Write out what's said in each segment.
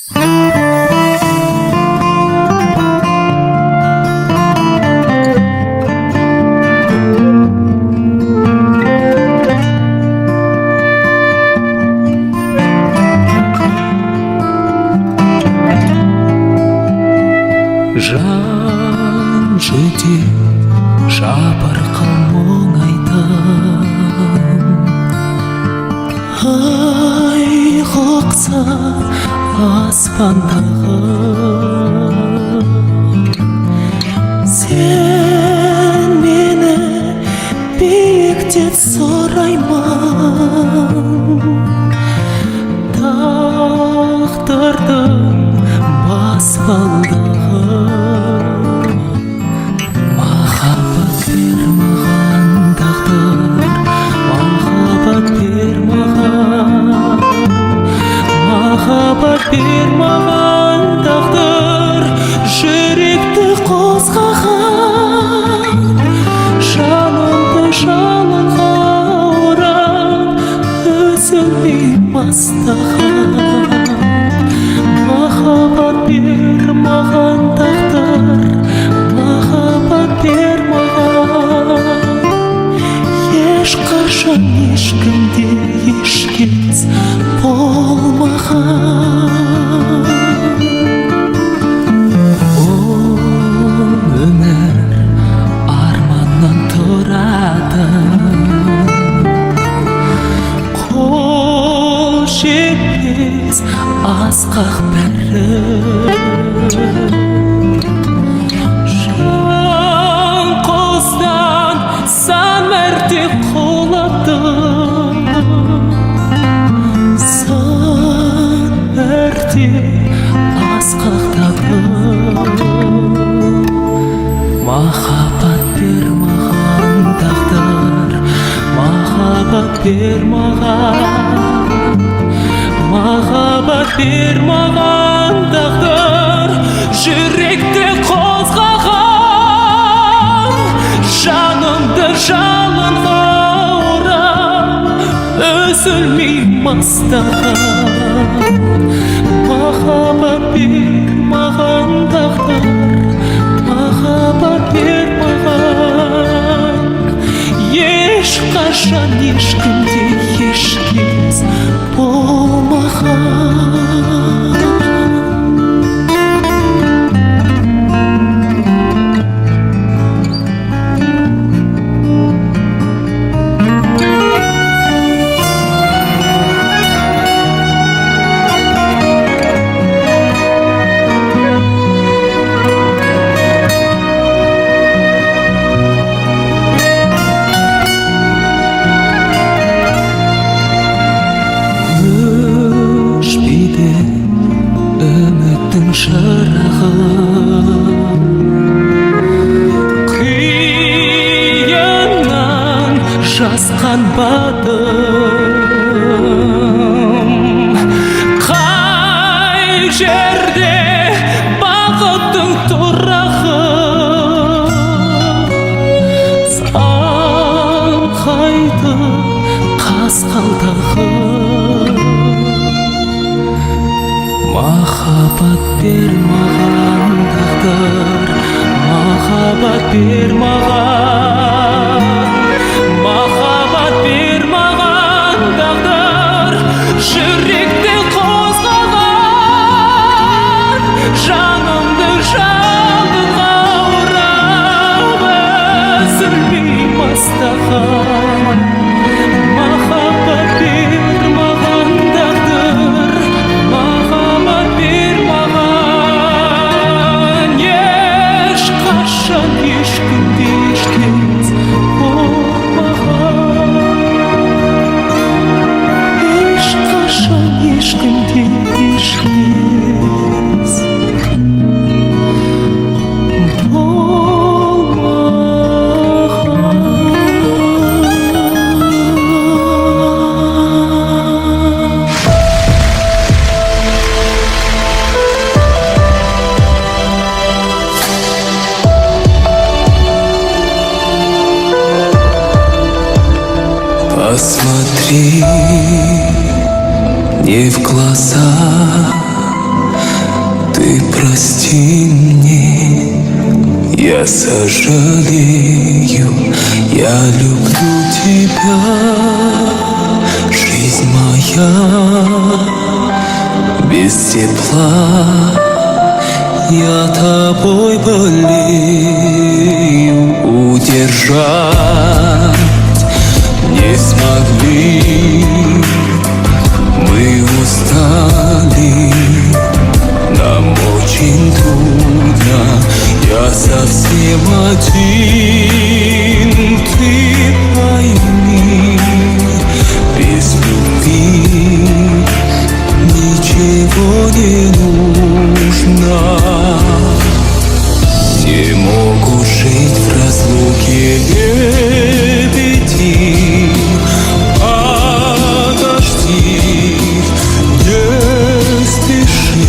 жан жете жапырқы мұң айтам, ай қоқса аспандағы, сен мені биіктен сұраймын, тағдырдың баспалдағы. Махаббат бер маған тағдыр, махаббат бер маған, махаббат бер маған тағдыр, жүректі қозғаған, жанымды жалынға орап, үзілмей бастаған. Махаббат бер маған тағдыр, махаббат бер маған, ешқашан ешкімде ешкез болмаған. Ол өмір арманнан тұрады, қол жетпес асқақ бәрі, жан қостан сан мәрте құладым, сан мәрте асқақтадым. Махаббат бер маған тағдыр, махаббат бер маған, махаббат бер маған тағдыр, жүректі қозғаған, жанымды жалынға орап, үзілмей бастаған. Махаббат бер маған тағдыр, махаббат бер маған, ешқашан ешкімде ешкез болмаған. Үміттің шырағы, қиыннан жасқан батым, қай жерде бақыттың тұрағы, самғайды қасқалдағы. Махаббат бер маған тағдыр, махаббат бер маған, махаббат бер маған тағдыр, жүректі қозғаған, жанымды жалынға орап, үзілмей бастаған. Махаббат бер маған тағдыр, махаббат бер маған, ешқашан ешкімде ешкез болмаған, ешқашан ешкімде ешкез болмаған. Посмотри мне в глаза, прости мне, я сожалею, я люблю тебя, жизнь моя, без тепла я тобой болею, удержать не смогли, мы устали, нам очень трудно, я совсем один, ты пойми, без любви ничего не нужно. Не могу жить в разлуке лебеди, подожди, не спеши,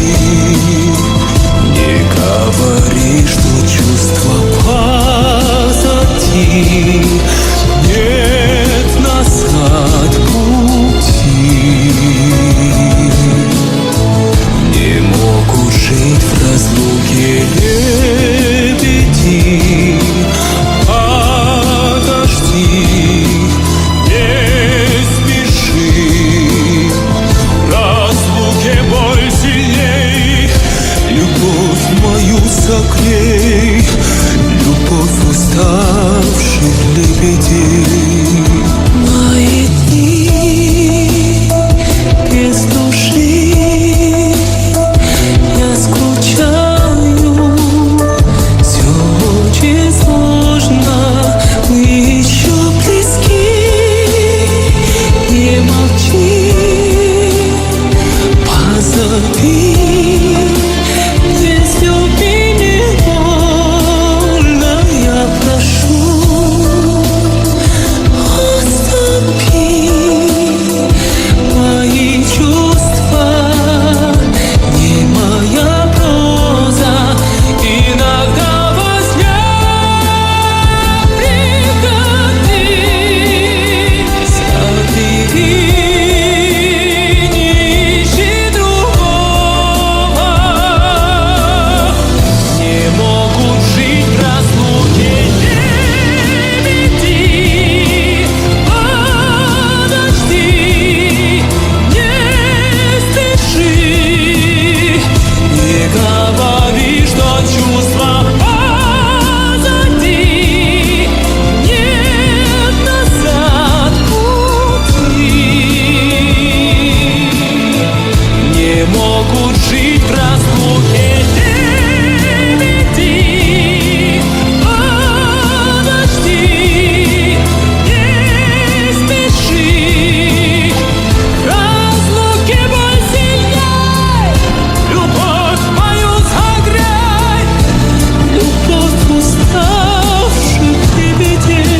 не говори, что чувства позади, нет назад пути. Не могу жить в разлуке лебеди, подожди, не спеши, в разлуке боль сильней, любовь мою согрей, любовь уставших лебедей. Мои дни без души, я скучаю, все очень сложно, мы еще близки, не молчи, позови, без любви не больно, я прошу, уступи, мои чувства не моя проза, иногда во сне приходи, забери, не ищи другого. Не могут жить в разлуке лебеди, подожди, не спеши, не говори, что чувства позади, нет назад пути. Не могут жить в разлуке лебеди, подожди, не спеши, в разлуке боль сильней, любовь мою согрей, любовь уставших лебедей.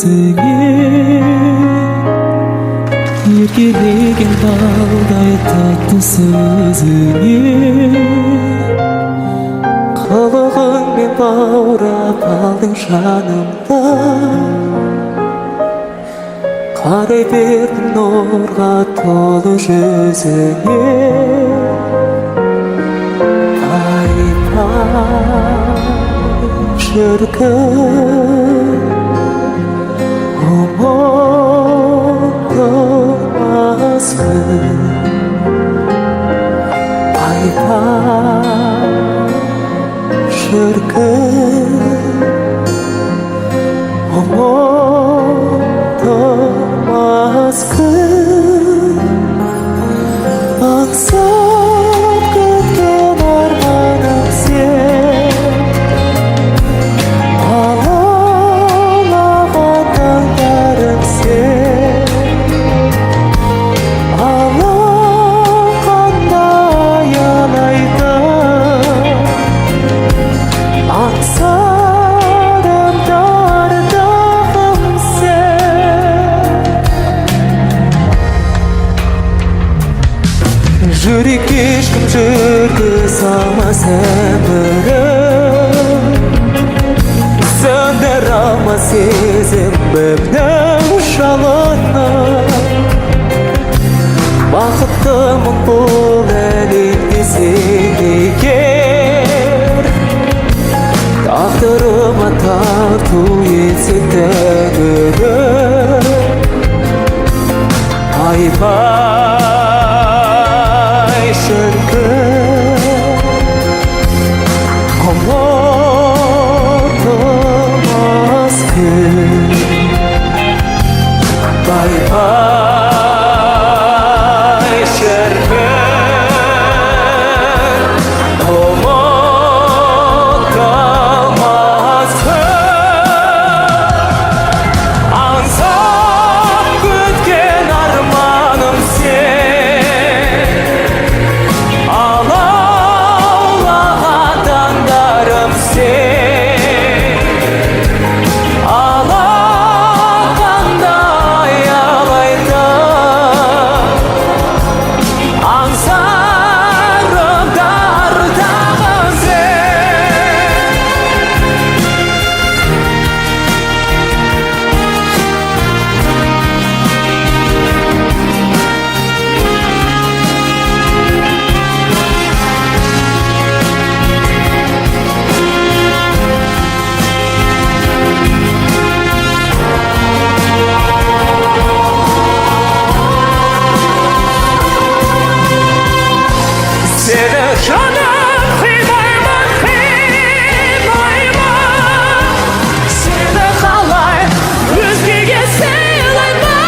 өзіңе еркелеген балдай тәтті сөзіңе қылығыңмен баурап алдың жанымда қарай бердім нұрға толы жүзіңе шіркін ұмытылмас күн пай-пай шіркін ұмытылмас күн аңсап күткен арманым сен алаулаған таңдарым сен алақанда аялайтын аңсадым ардағым сен жүрекке ешкім жүргізе алмас өмірім сөндіре алмас сезімімнің жалынын бақыттымын бұл әлемде сен егер тағдырыма тарту етсең тәңірім пай-пай шіркін ұмытылмас күн пай-пай шіркін ұмытылмас күн аңсап күткен арманым сен алаулаған таңдарым сен алақанда аялайтын аңсарым ардағым сен сені жаным қимаймын қимаймын сені қалай өзгеге сыйлаймын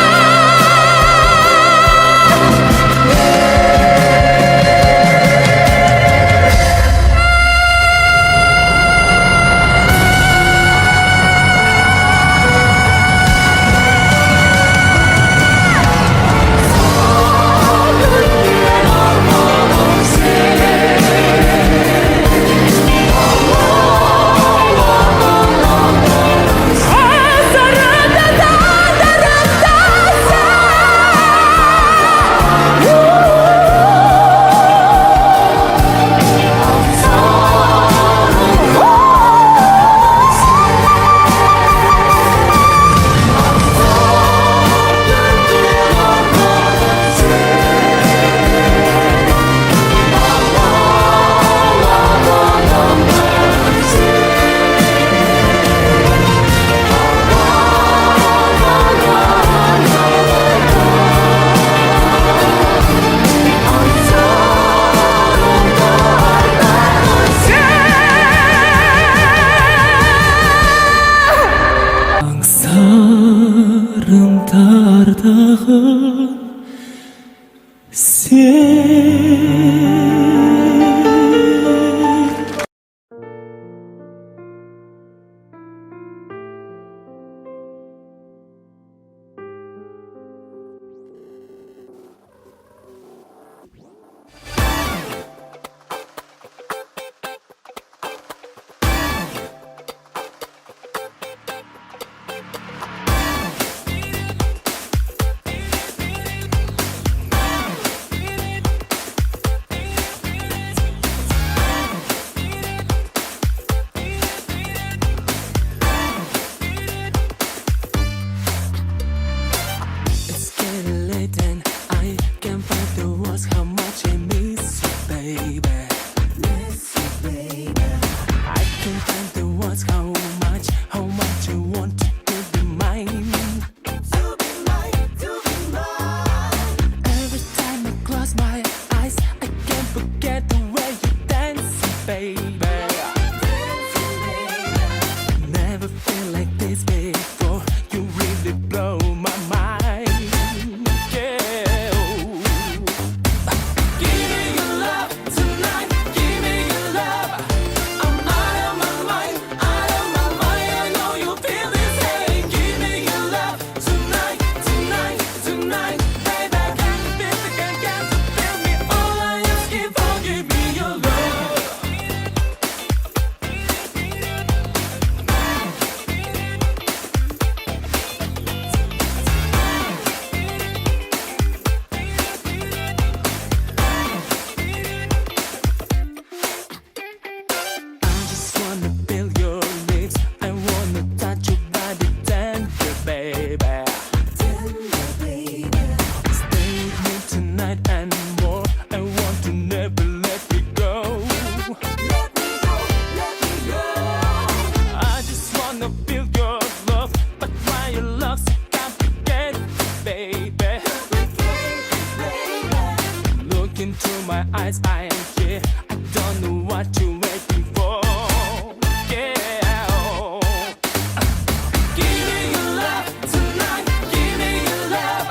аңсарым ардағым сен look into my eyes, I am here. I don't know what you're waiting for. Yeah. Give me your love tonight. Give me your love.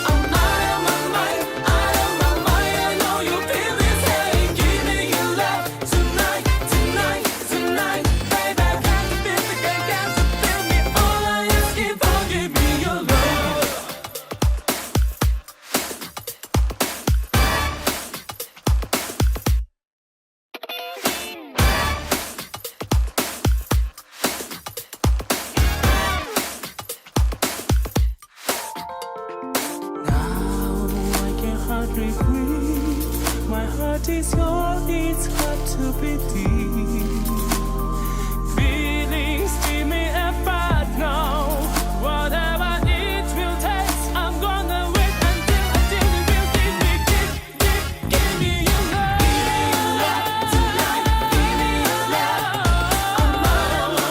I'm out of my mind. Out of my mind. I know you feel this. Hey, give me your love tonight. Tonight. Tonight. Baby, I got to feel it. I got to feel me. All I ask is for give me your love. I can hardly breathe. My heart is yours, it's hard to believe. Feelings tear me apart now. Whatever it will take, I'm gonna wait until it will give me, give me your love. Tonight, give me your love. I'm out of my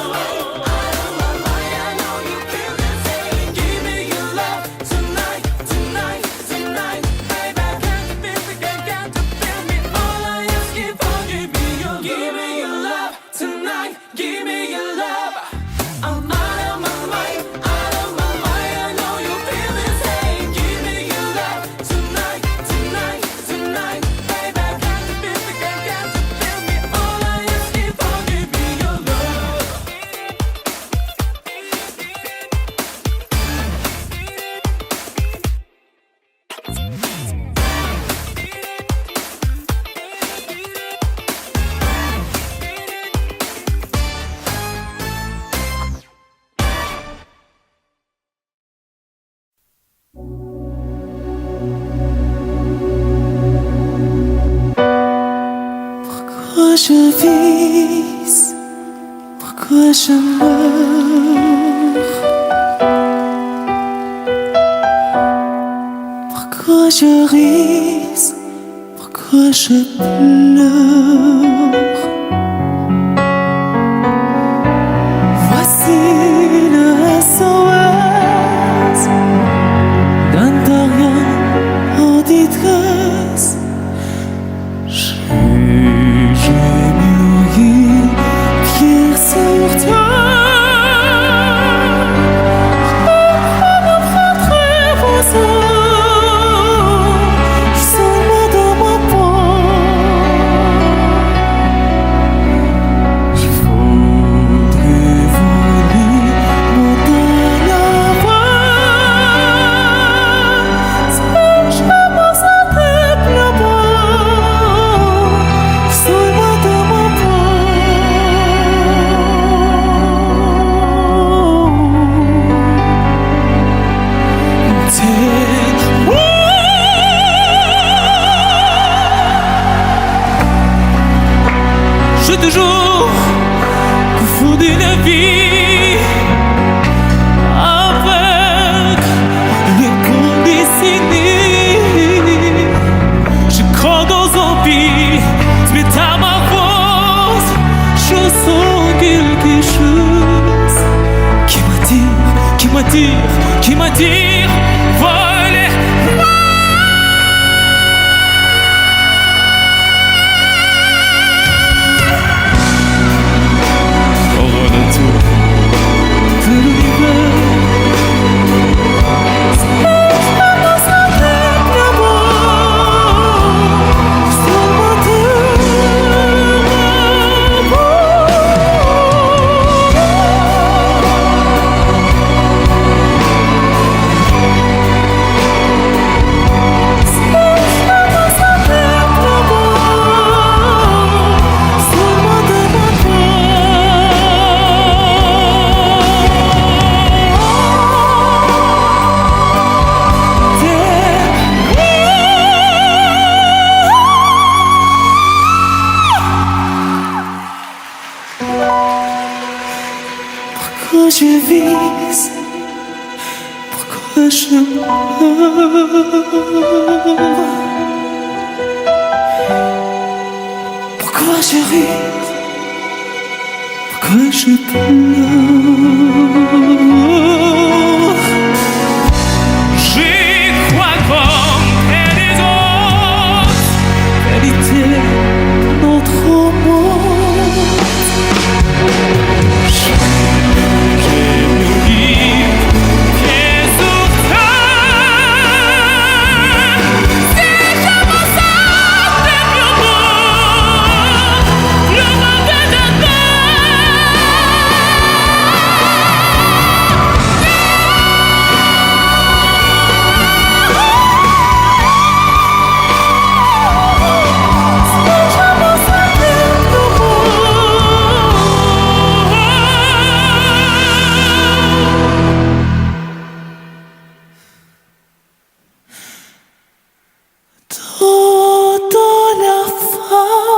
mind, I know you feel the same. Give me your love tonight, tonight, tonight. Baby, I got to feel it, I got to feel me. All I ask is for give me your love. Give me your love tonight, give me your love. I'm out of my mind, out of my mind. I know you feel the same. Give me your love tonight, tonight, tonight. Baby, I got to feel it, I got to feel me. All I ask is for give me your love. Pourquoi je vis? Pourquoi je meurs? Pourquoi je ris? Pourquoi je pleure? Voici le SOS d'un rien en détresse. J'ai mûri pierre sur terre. Pourquoi me prendrez vos âmes? Je sens moi dans ma peau. Je voudrais voler montagne avant. Si je me sentais là-bas, sois-moi dans ma peau. Je toujours au fond d'une vie avec les condescendés. Je crois dans un vie, mais à ma force, je sens quelque chose qui m'attire, voler. De l'univers. Si je me sentais là-bas, sois-moi de ma peau. Si je me sentais là-bas, sois-moi de ma peau. Pourquoi je vis? Pourquoi je meurs? Pourquoi je ris? Pourquoi je pleure? J'y crois comme et les autres. Oh, de la fin.